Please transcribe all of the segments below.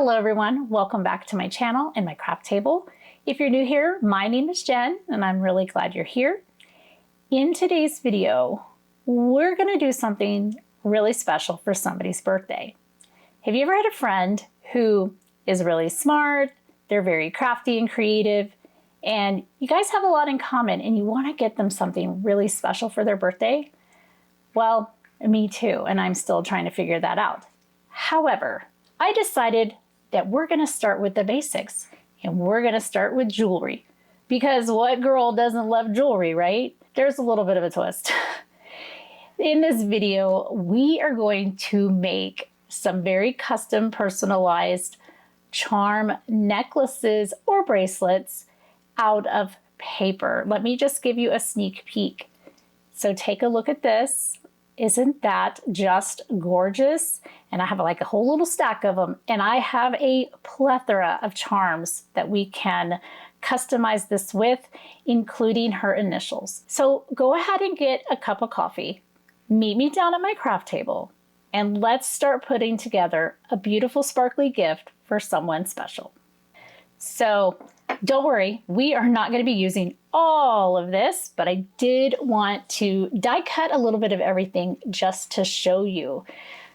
Hello everyone, welcome back to my channel and my craft table. If you're new here, my name is Jen and I'm really glad you're here. In today's video, we're gonna do something really special for somebody's birthday. Have you ever had a friend who is really smart, they're very crafty and creative, and you guys have a lot in common and you wanna get them something really special for their birthday? Well, me too, and I'm still trying to figure that out. However, I decided that we're gonna start with the basics and we're gonna start with jewelry, because what girl doesn't love jewelry, right? There's a little bit of a twist. In this video, we are going to make some very custom personalized charm necklaces or bracelets out of paper. Let me just give you a sneak peek. So take a look at this. Isn't that just gorgeous? And I have like a whole little stack of them. And I have a plethora of charms that we can customize this with, including her initials. So go ahead and get a cup of coffee, meet me down at my craft table, and let's start putting together a beautiful sparkly gift for someone special. So don't worry, we are not going to be using all of this, but I did want to die cut a little bit of everything just to show you.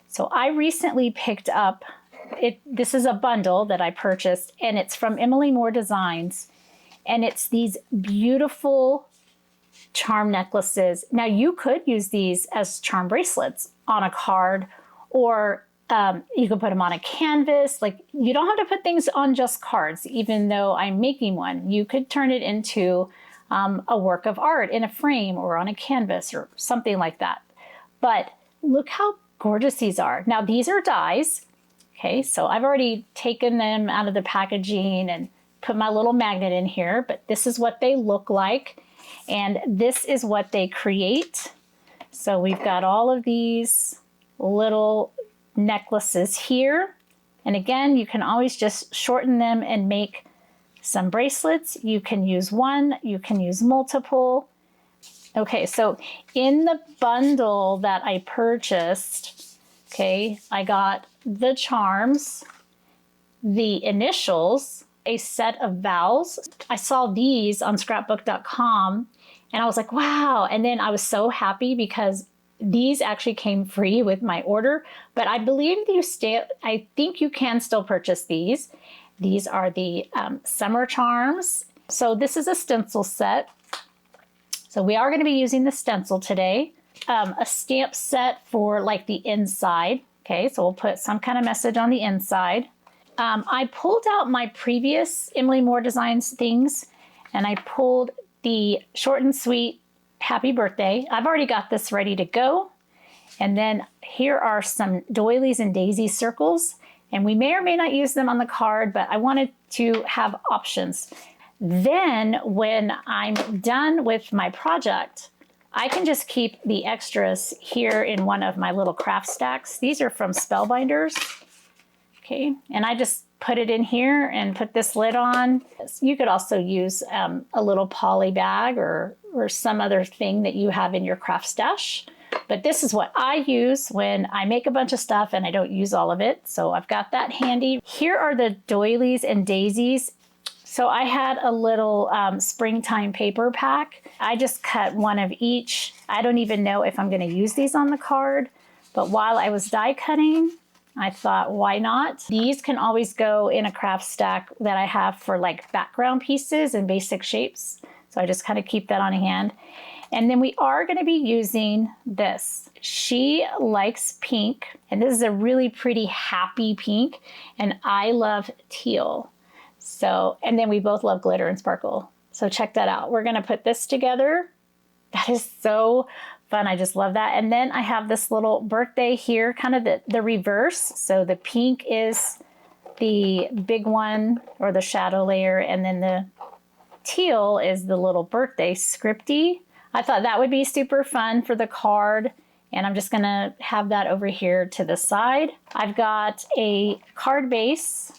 So I recently picked up, this is a bundle that I purchased, and it's from Emily Moore Designs, and it's these beautiful charm necklaces. Now you could use these as charm bracelets on a card, or you could put them on a canvas. Like, you don't have to put things on just cards, even though I'm making one. You could turn it into a work of art in a frame or on a canvas or something like that. But look how gorgeous these are. Now these are dies. Okay, so I've already taken them out of the packaging and put my little magnet in here, but this is what they look like. And this is what they create. So we've got all of these little necklaces here. And again, you can always just shorten them and make some bracelets. You can use one, you can use multiple. Okay, so in the bundle that I purchased, okay, I got the charms, the initials, a set of vowels. I saw these on scrapbook.com and I was like, wow. And then I was so happy because these actually came free with my order, but I believe I think you can still purchase these. These are the summer charms. So this is a stencil set. So we are going to be using the stencil today. A stamp set for like the inside. Okay, so we'll put some kind of message on the inside. I pulled out my previous Emily Moore Designs things, and I pulled the short and sweet happy birthday. I've already got this ready to go. And then here are some doilies and daisy circles. And we may or may not use them on the card, but I wanted to have options. Then when I'm done with my project, I can just keep the extras here in one of my little craft stacks. These are from Spellbinders. Okay, and I just put it in here and put this lid on. You could also use a little poly bag or some other thing that you have in your craft stash. But this is what I use when I make a bunch of stuff and I don't use all of it. So I've got that handy. Here are the doilies and daisies. So I had a little springtime paper pack. I just cut one of each. I don't even know if I'm gonna use these on the card, but while I was die cutting, I thought, why not? These can always go in a craft stack that I have for like background pieces and basic shapes. So I just kind of keep that on hand. And then we are going to be using this. She likes pink, and this is a really pretty happy pink, and I love teal. So, and then we both love glitter and sparkle. So check that out. We're going to put this together. That is so fun. I just love that. And then I have this little birthday here, kind of the reverse. So the pink is the big one or the shadow layer, and then the teal is the little birthday scripty. I thought that would be super fun for the card, and I'm just gonna have that over here to the side. I've got a card base,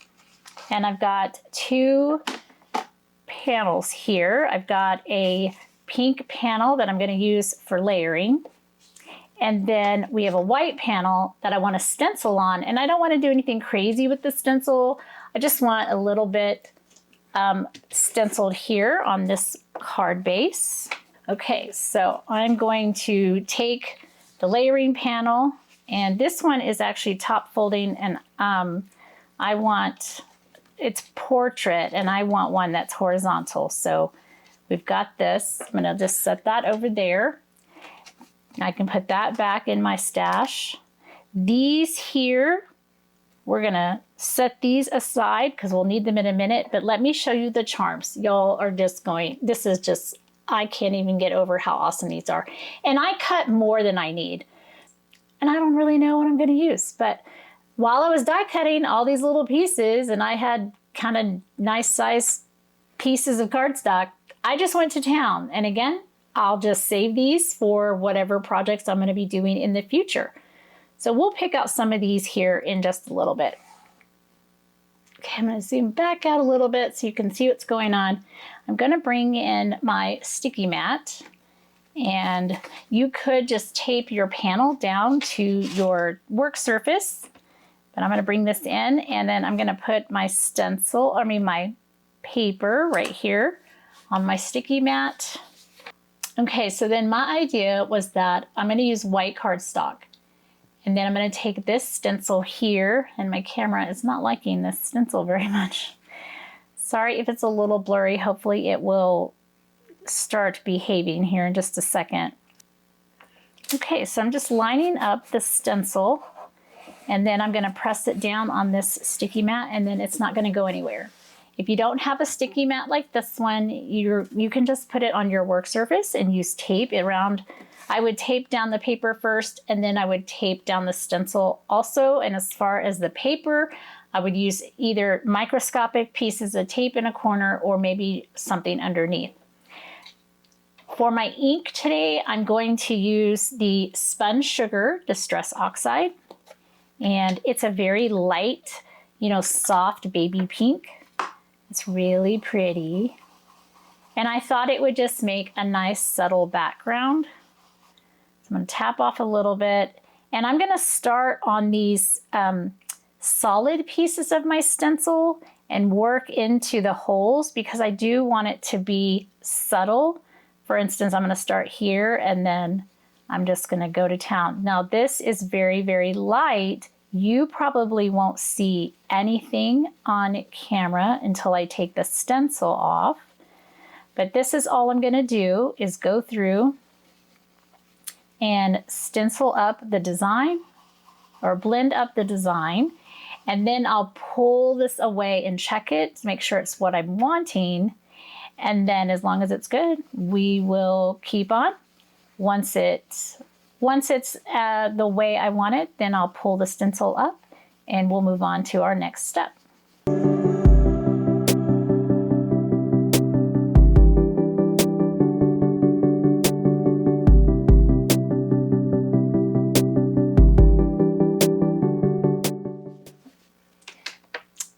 and I've got two panels here. I've got a pink panel that I'm gonna use for layering, And then we have a white panel that I want to stencil on, and I don't want to do anything crazy with the stencil. I just want a little bit stenciled here on this card base. Okay, so I'm going to take the layering panel, and this one is actually top folding, and I want, it's portrait, and I want one that's horizontal. So we've got this. I'm gonna just set that over there. I can put that back in my stash. These here, we're gonna set these aside because we'll need them in a minute, but let me show you the charms. Y'all are just going, this is just, I can't even get over how awesome these are. And I cut more than I need. And I don't really know what I'm gonna use, but while I was die cutting all these little pieces and I had kind of nice size pieces of cardstock, I just went to town. And again, I'll just save these for whatever projects I'm going to be doing in the future. So we'll pick out some of these here in just a little bit. Okay, I'm going to zoom back out a little bit so you can see what's going on. I'm going to bring in my sticky mat, and you could just tape your panel down to your work surface. But I'm going to bring this in, and then I'm going to put my my paper right here on my sticky mat. Okay, so then my idea was that I'm going to use white cardstock, and then I'm going to take this stencil here, and my camera is not liking this stencil very much. Sorry if it's a little blurry. Hopefully it will start behaving here in just a second. Okay, so I'm just lining up the stencil, and then I'm going to press it down on this sticky mat, and then it's not going to go anywhere. If you don't have a sticky mat like this one, you can just put it on your work surface and use tape around. I would tape down the paper first, and then I would tape down the stencil also. And as far as the paper, I would use either microscopic pieces of tape in a corner or maybe something underneath. For my ink today, I'm going to use the Spun Sugar Distress Oxide. And it's a very light, soft baby pink. It's really pretty. And I thought it would just make a nice subtle background. So I'm going to tap off a little bit. And I'm going to start on these solid pieces of my stencil and work into the holes because I do want it to be subtle. For instance, I'm going to start here and then I'm just going to go to town. Now this is very, very light. You probably won't see anything on camera until I take the stencil off. But this is all I'm going to do is go through and stencil up the design or blend up the design. And then I'll pull this away and check it to make sure it's what I'm wanting. And then as long as it's good, we will keep on. Once it's the way I want it, then I'll pull the stencil up and we'll move on to our next step.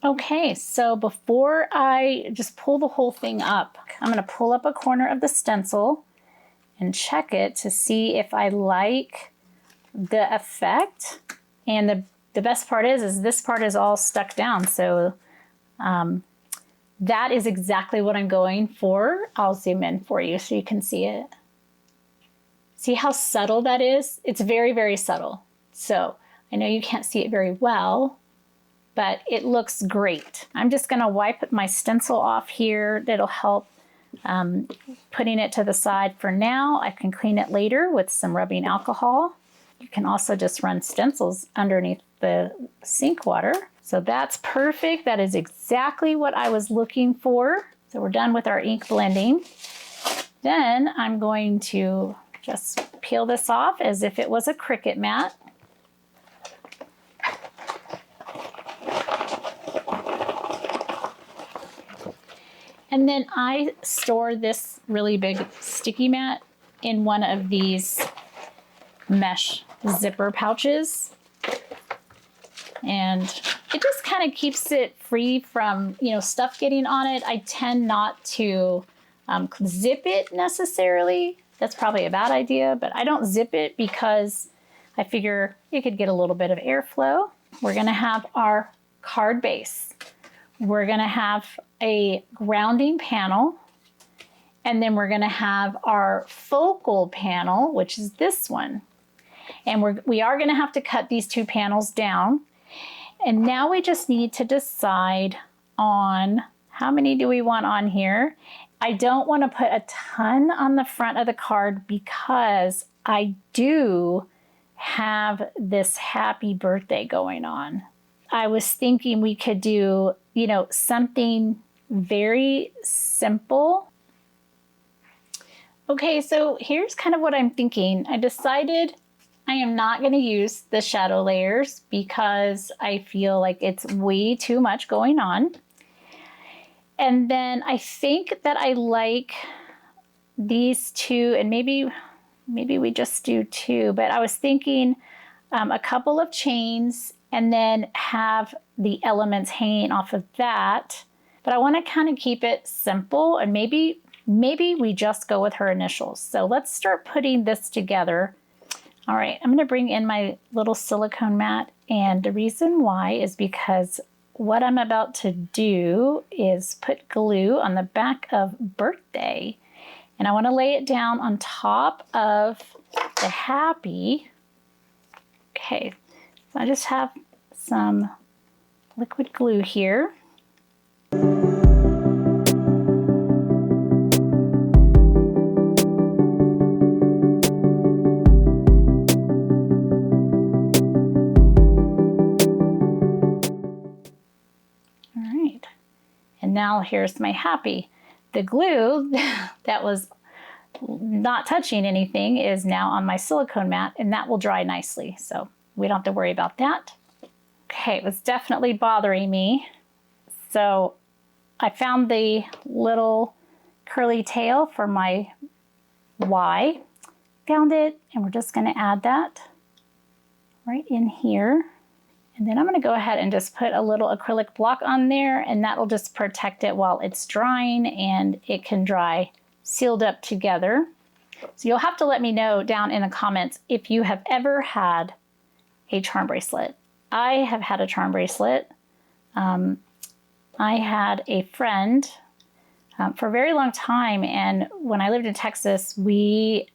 Okay, so before I just pull the whole thing up, I'm going to pull up a corner of the stencil and check it to see if I like the effect. And the best part is this part is all stuck down. So that is exactly what I'm going for. I'll zoom in for you so you can see it. See how subtle that is? It's very, very subtle. So I know you can't see it very well, but it looks great. I'm just gonna wipe my stencil off here. That'll help putting it to the side for now. I can clean it later with some rubbing alcohol. You can also just run stencils underneath the sink water. So that's perfect. That is exactly what I was looking for. So we're done with our ink blending. Then I'm going to just peel this off as if it was a Cricut mat. And then I store this really big sticky mat in one of these mesh zipper pouches. And it just kind of keeps it free from, stuff getting on it. I tend not to zip it necessarily. That's probably a bad idea, but I don't zip it because I figure it could get a little bit of airflow. We're gonna have our card base. We're gonna have a grounding panel, and then we're gonna have our focal panel, which is this one. And we are gonna have to cut these two panels down. And now we just need to decide on how many do we want on here. I don't want to put a ton on the front of the card because I do have this happy birthday going on. I was thinking we could do, you know, something very simple. Okay, so here's kind of what I'm thinking. I decided I am not going to use the shadow layers because I feel like it's way too much going on. And then I think that I like these two, and maybe we just do two, but I was thinking a couple of chains and then have the elements hanging off of that. But I want to kind of keep it simple, and maybe we just go with her initials. So let's start putting this together. All right, I'm going to bring in my little silicone mat, and the reason why is because what I'm about to do is put glue on the back of birthday, and I want to lay it down on top of the happy. Okay, so I just have some liquid glue here. Now here's my happy. The glue that was not touching anything is now on my silicone mat, and that will dry nicely, so we don't have to worry about that. Okay, it was definitely bothering me. So I found the little curly tail for my Y. Found it, and we're just gonna add that right in here. And then I'm going to go ahead and just put a little acrylic block on there, and that'll just protect it while it's drying, and it can dry sealed up together. So you'll have to let me know down in the comments if you have ever had a charm bracelet. I have had a charm bracelet. I had a friend for a very long time, and when I lived in Texas, we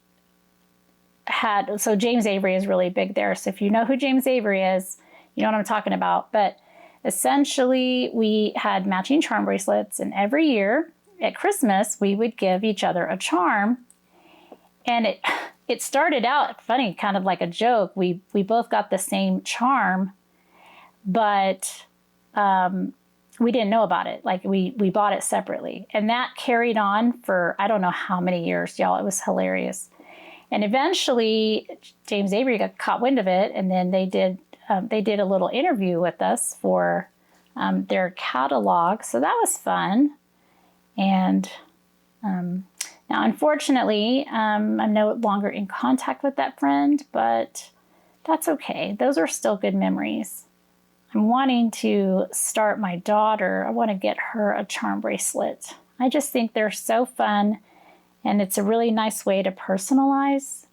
had, so James Avery is really big there. So if you know who James Avery is, you know what I'm talking about. But essentially, we had matching charm bracelets, and every year at Christmas, we would give each other a charm. And it started out funny, kind of like a joke. We both got the same charm, but we didn't know about it. Like we bought it separately. And that carried on for I don't know how many years, y'all. It was hilarious. And eventually, James Avery got caught wind of it, and then they did a little interview with us for their catalog. So that was fun. And now, unfortunately, I'm no longer in contact with that friend, but that's okay. Those are still good memories. I'm wanting to start my daughter. I want to get her a charm bracelet. I just think they're so fun, and it's a really nice way to personalize.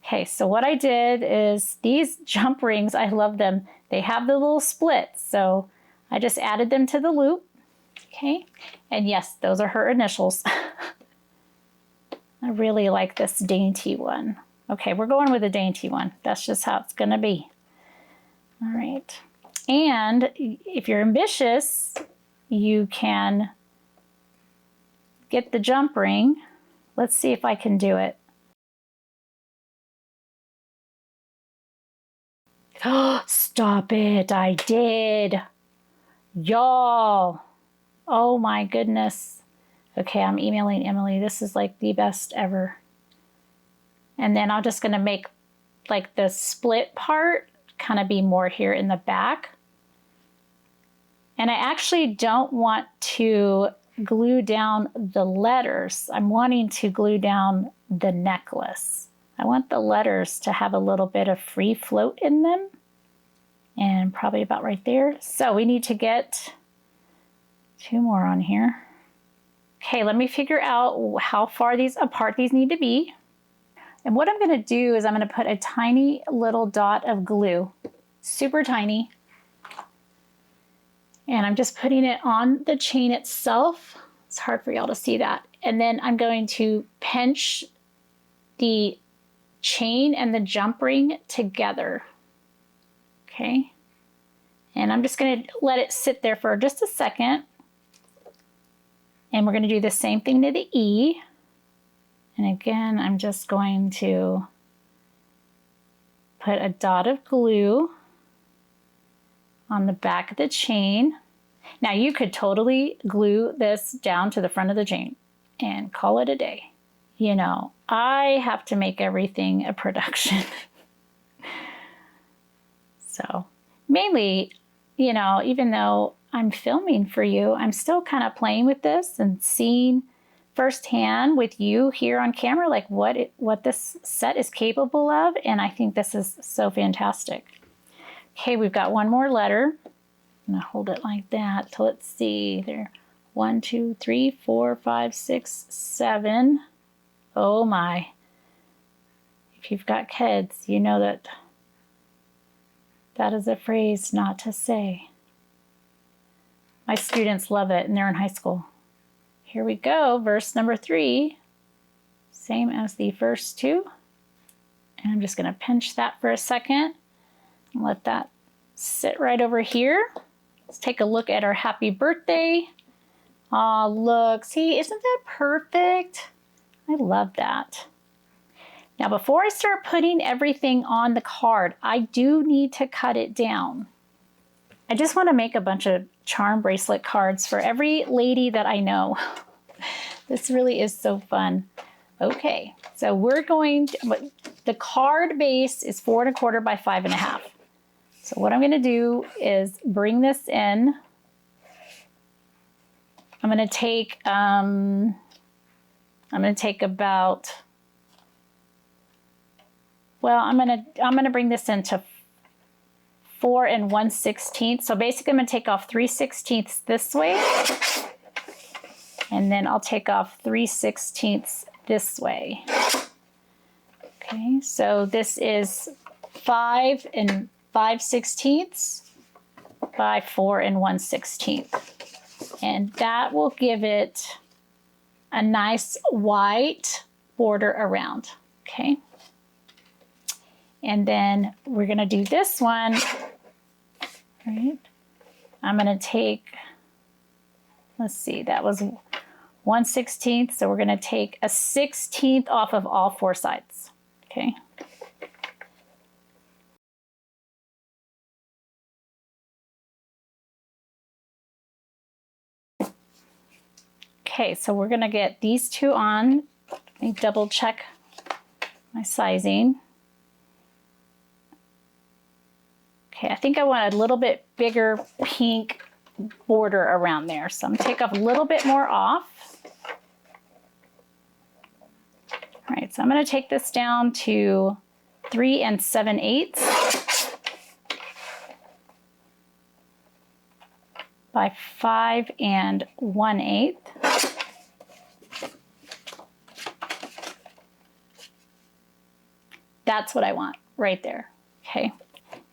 Okay, so what I did is these jump rings, I love them. They have the little splits, so I just added them to the loop. Okay, and yes, those are her initials. I really like this dainty one. Okay, we're going with a dainty one. That's just how it's gonna be. All right, and if you're ambitious, you can get the jump ring. Let's see if I can do it. Oh, stop it, I did. Y'all, oh my goodness. Okay, I'm emailing Emily. This is like the best ever. And then I'm just gonna make like the split part kind of be more here in the back. And I actually don't want to glue down the letters. I'm wanting to glue down the necklace. I want the letters to have a little bit of free float in them, and probably about right there. So we need to get 2 more on here. Okay, let me figure out how far apart these need to be. And what I'm going to do is I'm going to put a tiny little dot of glue, super tiny. And I'm just putting it on the chain itself. It's hard for y'all to see that. And then I'm going to pinch the chain and the jump ring together. Okay. And I'm just going to let it sit there for just a second. And we're going to do the same thing to the E. And again, I'm just going to put a dot of glue on the back of the chain. Now you could totally glue this down to the front of the chain and call it a day. You know, I have to make everything a production. So mainly, you know, even though I'm filming for you, I'm still kind of playing with this and seeing firsthand with you here on camera, like what this set is capable of. And I think this is so fantastic. Okay, we've got one more letter. I'm gonna hold it like that. So let's see there. 1, 2, 3, 4, 5, 6, 7. Oh my. If you've got kids, you know that that is a phrase not to say. My students love it and they're in high school. Here we go, verse number 3. Same as the first two. And I'm just gonna pinch that for a second and let that sit right over here. Let's take a look at our happy birthday. Oh, look, see, isn't that perfect? I love that. Now, before I start putting everything on the card, I do need to cut it down. I just want to make a bunch of charm bracelet cards for every lady that I know. This really is so fun. Okay, so we're going to, the card base is 4 1/4 by 5 1/2. So what I'm going to do is bring this in. I'm going to take about, well, I'm going to bring this into 4 1/16. So basically I'm going to take off 3/16 this way. And then I'll take off 3/16 this way. Okay, so this is 5 5/16 by 4 1/16. And that will give it a nice white border around, okay? And then we're gonna do this one, right? I'm gonna take, let's see, that was 1/16, so we're gonna take a 1/16 off of all 4 sides, okay? Okay, so we're gonna get these two on. Let me double check my sizing. Okay, I think I want a little bit bigger pink border around there. So I'm gonna take off a little bit more off. All right, so I'm gonna take this down to 3 7/8 by 5 1/8. That's what I want right there, okay?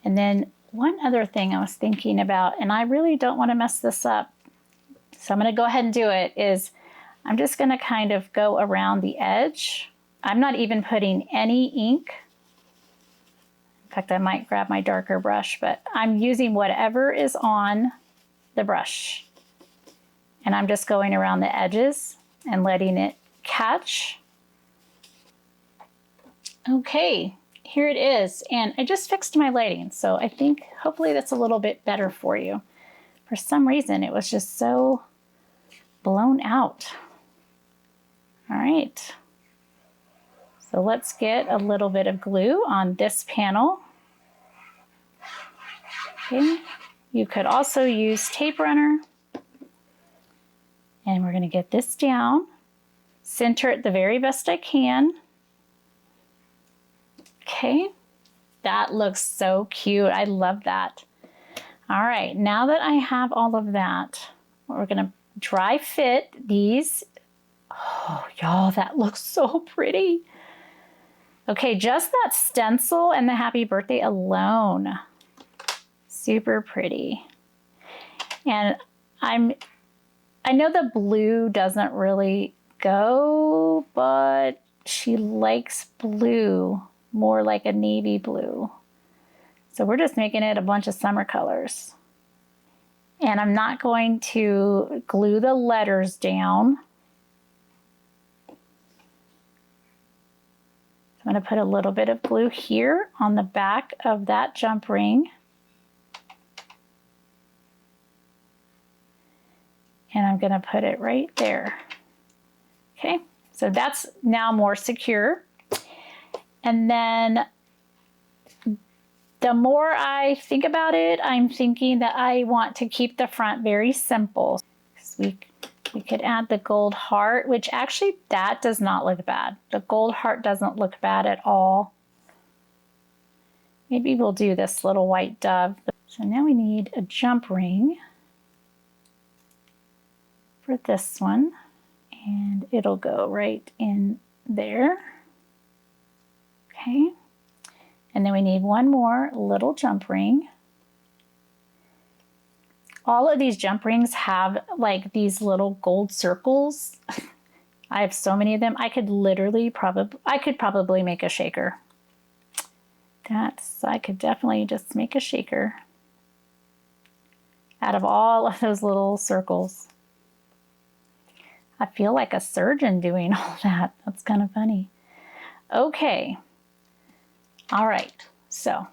And then one other thing I was thinking about, and I really don't want to mess this up, so I'm going to go ahead and do it, is I'm just going to kind of go around the edge. I'm not even putting any ink. In fact, I might grab my darker brush, but I'm using whatever is on the brush. And I'm just going around the edges and letting it catch. Okay, here it is. And I just fixed my lighting, so I think hopefully that's a little bit better for you. For some reason, it was just so blown out. All right. So let's get a little bit of glue on this panel. Okay. You could also use tape runner. And we're going to get this down. Center it the very best I can. Okay. That looks so cute. I love that. All right. Now that I have all of that, we're going to dry fit these. Oh, y'all, that looks so pretty. Okay, just that stencil and the happy birthday alone. Super pretty. And I know the blue doesn't really go, but she likes blue, more like a navy blue. So we're just making it a bunch of summer colors. And I'm not going to glue the letters down. I'm going to put a little bit of glue here on the back of that jump ring. And I'm going to put it right there. Okay, so that's now more secure. And then the more I think about it, I'm thinking that I want to keep the front very simple. We could add the gold heart, which actually that does not look bad. The gold heart doesn't look bad at all. Maybe we'll do this little white dove. So now we need a jump ring for this one, and it'll go right in there. Okay. And then we need one more little jump ring. All of these jump rings have like these little gold circles. I have so many of them. I could literally probably make a shaker. I could definitely just make a shaker out of all of those little circles. I feel like a surgeon doing all that. That's kind of funny. Okay. All right, so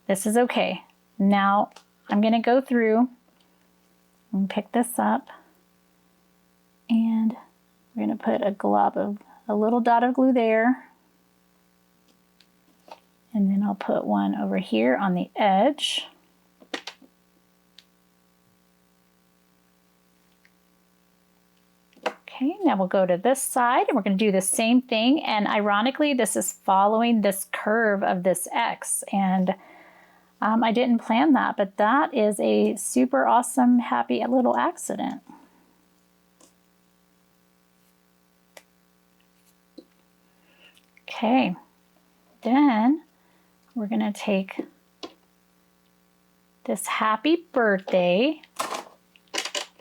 this is okay. Now I'm gonna go through and pick this up, and we're gonna put a little dot of glue there, and then I'll put one over here on the edge. Okay, now we'll go to this side and we're going to do the same thing. And ironically, this is following this curve of this X. And I didn't plan that, but that is a super awesome, happy little accident. Okay, then we're going to take this happy birthday.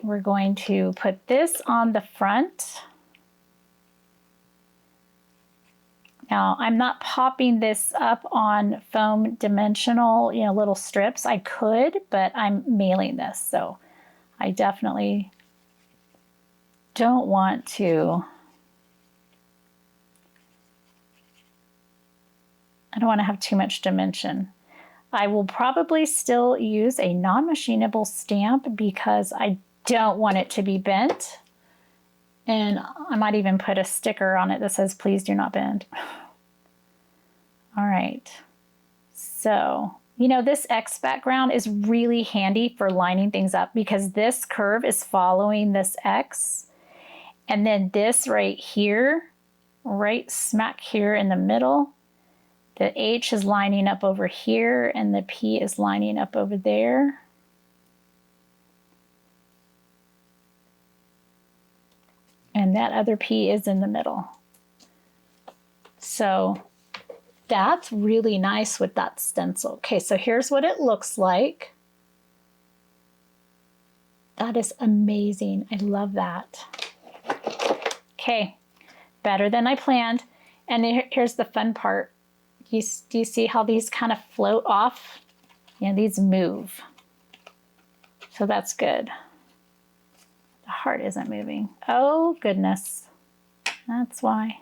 We're going to put this on the front. Now, I'm not popping this up on foam dimensional, little strips. I could, but I'm mailing this, so I definitely don't want to. I don't want to have too much dimension. I will probably still use a non-machinable stamp because I don't want it to be bent. And I might even put a sticker on it that says, please do not bend. All right. So, this X background is really handy for lining things up because this curve is following this X. And then this right here, right smack here in the middle, the H is lining up over here and the P is lining up over there. And that other P is in the middle. So that's really nice with that stencil. Okay, so here's what it looks like. That is amazing. I love that. Okay, better than I planned. And here's the fun part. Do you see how these kind of float off? These move. So that's good. The heart isn't moving. Oh, goodness. That's why.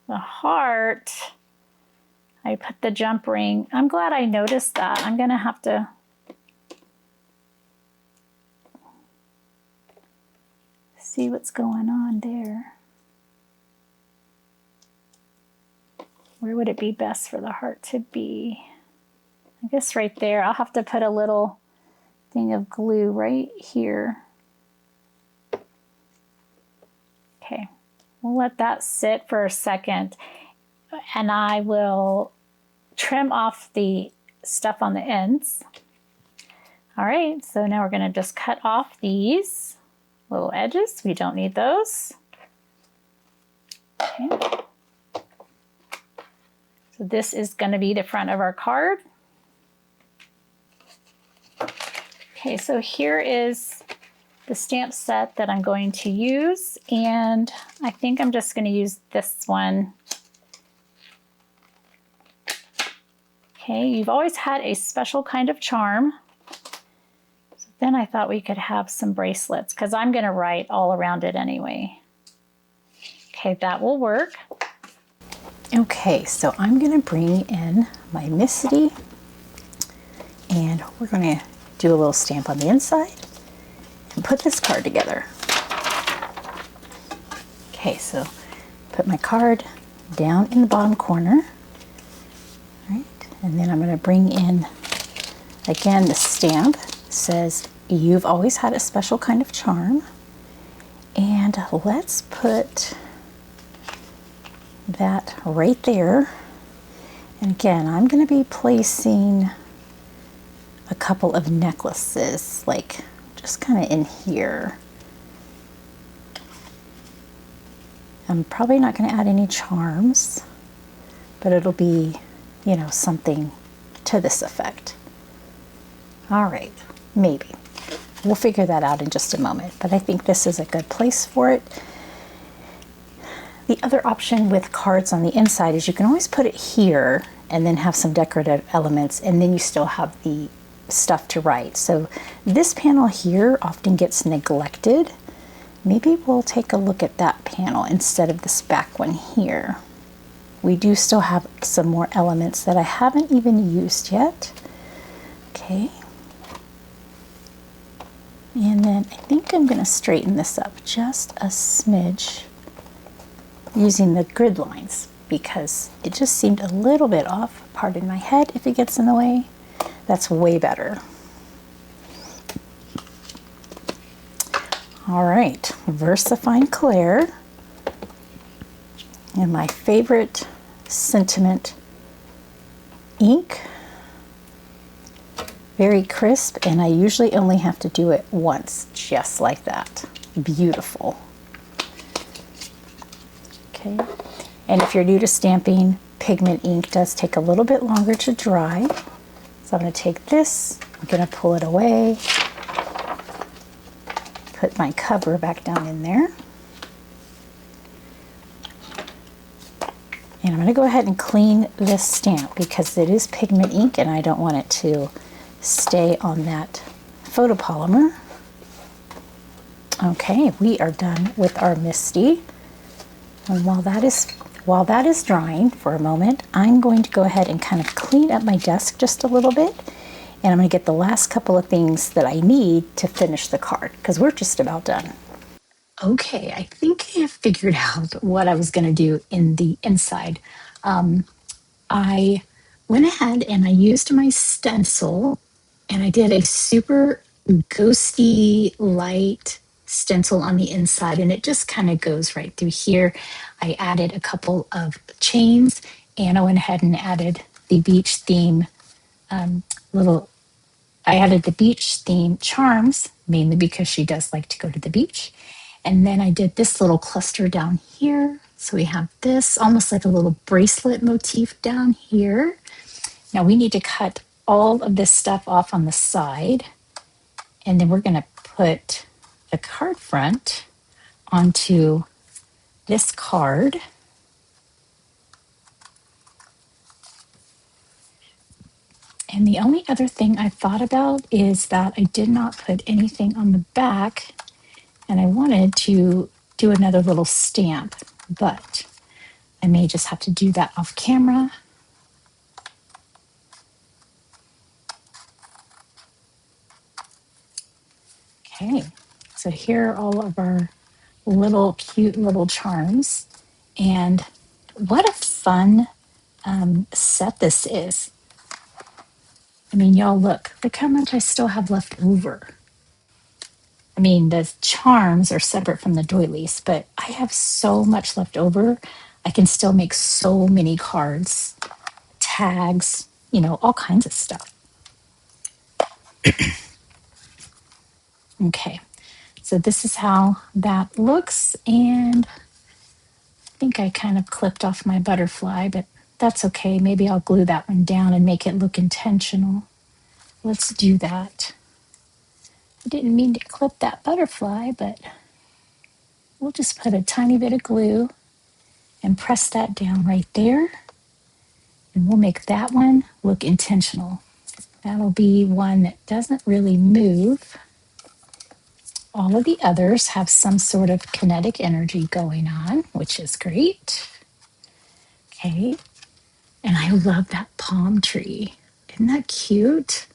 The heart, I put the jump ring. I'm glad I noticed that. I'm going to have to see what's going on there. Where would it be best for the heart to be? I guess right there. I'll have to put a little thing of glue right here. Okay, we'll let that sit for a second and I will trim off the stuff on the ends. All right, so now we're going to just cut off these little edges. We don't need those. Okay. So this is going to be the front of our card. Okay, so here is the stamp set that I'm going to use, and I think I'm just going to use this one. Okay, you've always had a special kind of charm. So then I thought we could have some bracelets because I'm going to write all around it anyway. Okay, that will work. Okay, so I'm going to bring in my Misty, and we're going to do a little stamp on the inside and put this card together. Okay, so put my card down in the bottom corner. Right, and then I'm going to bring in, again, the stamp says, "You've always had a special kind of charm." And let's put that right there. And again, I'm going to be placing a couple of necklaces, like just kind of in here. I'm probably not going to add any charms, but it'll be, you know, something to this effect. All right, maybe. We'll figure that out in just a moment, but I think this is a good place for it. The other option with cards on the inside is you can always put it here and then have some decorative elements, and then you still have the stuff to write. So this panel here often gets neglected. Maybe we'll take a look at that panel instead of this back one here. We do still have some more elements that I haven't even used yet. Okay. And then I think I'm going to straighten this up just a smidge using the grid lines because it just seemed a little bit off. Pardon my head if it gets in the way. That's way better. All right, VersaFine Clair. And my favorite sentiment ink. Very crisp, and I usually only have to do it once, just like that. Beautiful. Okay, and if you're new to stamping, pigment ink does take a little bit longer to dry. So I'm going to take this, I'm going to pull it away, put my cover back down in there. And I'm going to go ahead and clean this stamp because it is pigment ink and I don't want it to stay on that photopolymer. Okay, we are done with our Misty. And while that is drying for a moment, I'm going to go ahead and kind of clean up my desk just a little bit. And I'm going to get the last couple of things that I need to finish the card because we're just about done. Okay, I think I have figured out what I was going to do in the inside. I went ahead and I used my stencil and I did a super ghosty light stencil on the inside, and it just kind of goes right through here. I added a couple of chains and I went ahead and added the beach theme I added the beach theme charms, mainly because she does like to go to the beach. And then I did this little cluster down here. So we have this almost like a little bracelet motif down here. Now we need to cut all of this stuff off on the side. And then we're going to put the card front onto this card. And the only other thing I thought about is that I did not put anything on the back, and I wanted to do another little stamp, but I may just have to do that off camera. Okay, so here are all of our little cute little charms, and what a fun set this is. I mean, y'all look how much I still have left over. I mean, the charms are separate from the doilies, but I have so much left over. I can still make so many cards, tags, you know, all kinds of stuff. Okay, so this is how that looks, and I think I kind of clipped off my butterfly, but that's okay. Maybe I'll glue that one down and make it look intentional. Let's do that. I didn't mean to clip that butterfly, but we'll just put a tiny bit of glue and press that down right there. And we'll make that one look intentional. That'll be one that doesn't really move. All of the others have some sort of kinetic energy going on, which is great. Okay, and I love that palm tree. Isn't that cute?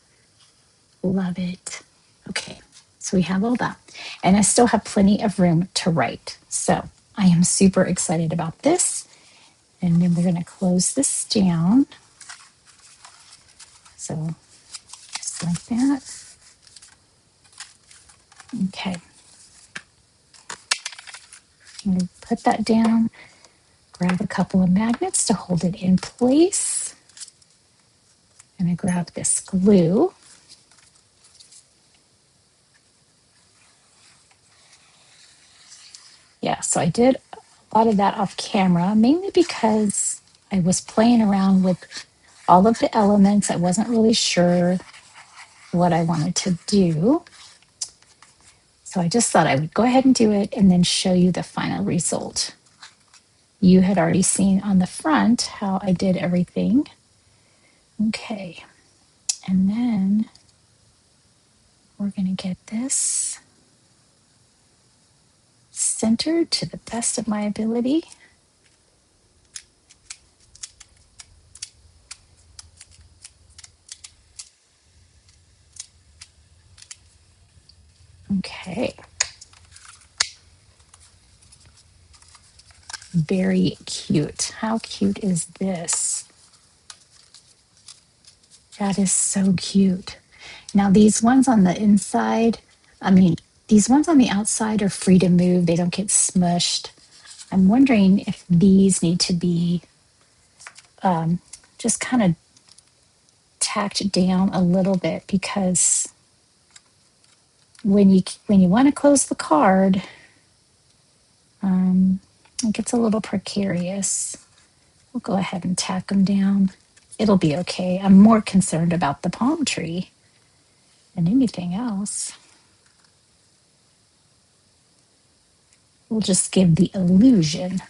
Love it. Okay, so we have all that. And I still have plenty of room to write. So I am super excited about this. And then we're going to close this down. So just like that. Okay. I'm going to put that down. Grab a couple of magnets to hold it in place. And I grab this glue. Yeah, so I did a lot of that off camera, mainly because I was playing around with all of the elements. I wasn't really sure what I wanted to do. So I just thought I would go ahead and do it and then show you the final result. You had already seen on the front how I did everything. Okay, and then we're going to get this centered to the best of my ability. Okay. Very cute. How cute is this? That is so cute. Now these ones on the inside, these ones on the outside are free to move. They don't get smushed. I'm wondering if these need to be just kind of tacked down a little bit, because when you want to close the card, it gets a little precarious. We'll go ahead and tack them down. It'll be okay. I'm more concerned about the palm tree than anything else. We'll just give the illusion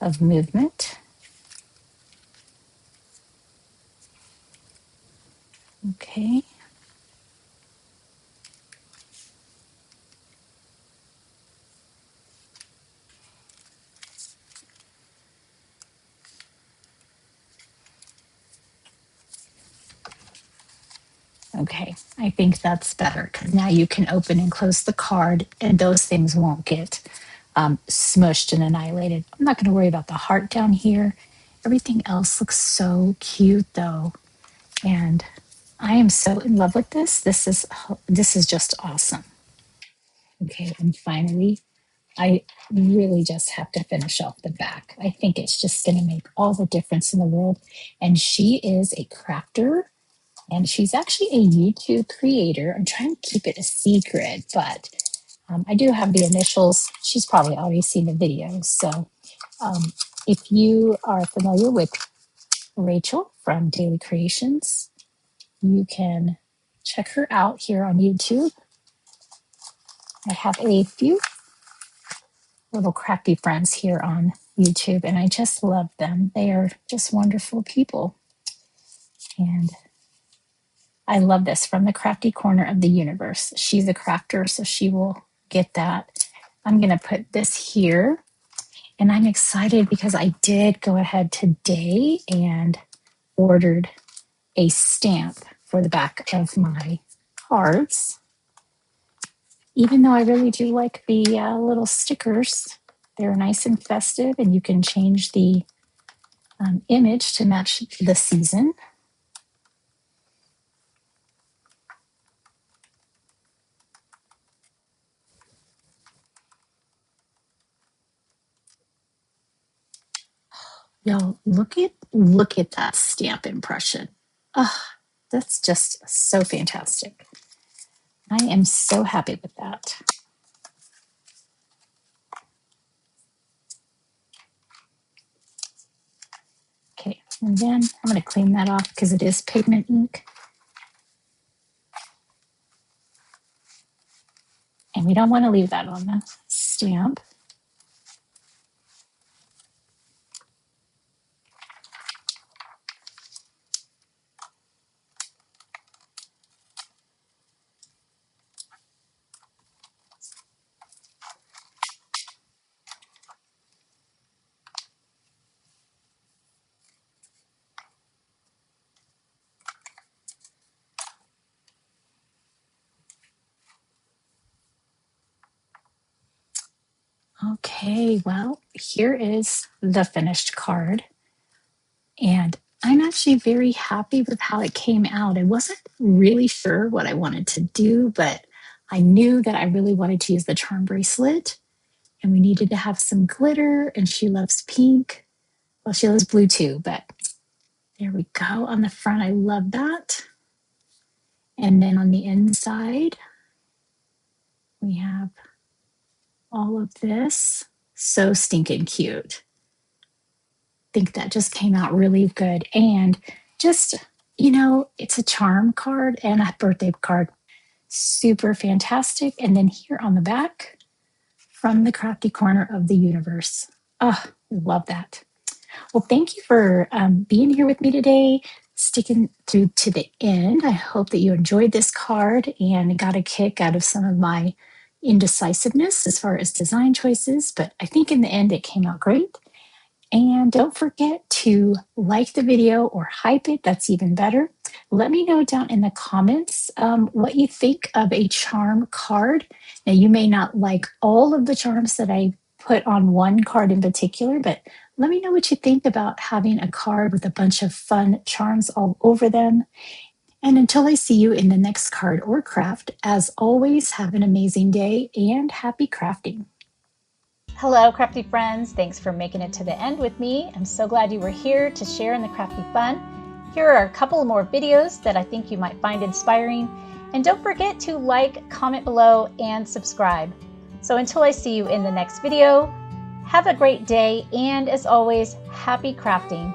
of movement. Okay. Okay, I think that's better, because now you can open and close the card and those things won't get smushed and annihilated. I'm not going to worry about the heart down here. Everything else looks so cute though. And I am so in love with this. This is just awesome. Okay, and finally, I really just have to finish off the back. I think it's just going to make all the difference in the world. And she is a crafter, and she's actually a YouTube creator. I'm trying to keep it a secret, but I do have the initials. She's probably already seen the video. So if you are familiar with Rachel from Daily Creations, you can check her out here on YouTube. I have a few little crafty friends here on YouTube, and I just love them. They are just wonderful people. And I love this, from the crafty corner of the universe. She's a crafter, so she will get that. I'm going to put this here, and I'm excited because I did go ahead today and ordered a stamp for the back of my cards. Even though I really do like the little stickers, they're nice and festive, and you can change the image to match the season. Y'all, look at that stamp impression. Oh, that's just so fantastic. I am so happy with that. Okay, And then I'm going to clean that off because it is pigment ink. And we don't want to leave that on the stamp. Okay, well, here is the finished card. And I'm actually very happy with how it came out. I wasn't really sure what I wanted to do, but I knew that I really wanted to use the charm bracelet. And we needed to have some glitter, and she loves pink. Well, she loves blue too, but there we go on the front. I love that. And then on the inside, we have all of this. So stinking cute. I think that just came out really good. And just, you know, it's a charm card and a birthday card. Super fantastic. And then here on the back, from the crafty corner of the universe. Oh, love that. Well, thank you for being here with me today, sticking through to the end. I hope that you enjoyed this card and got a kick out of some of my indecisiveness as far as design choices, but I think in the end it came out great. And don't forget to like the video or hype it. That's even better. Let me know down in the comments what you think of a charm card. Now, you may not like all of the charms that I put on one card in particular, but let me know what you think about having a card with a bunch of fun charms all over them. And until I see you in the next card or craft, as always, have an amazing day and happy crafting. Hello, crafty friends. Thanks for making it to the end with me. I'm so glad you were here to share in the crafty fun. Here are a couple more videos that I think you might find inspiring. And don't forget to like, comment below, and subscribe. So until I see you in the next video, have a great day, and as always, happy crafting.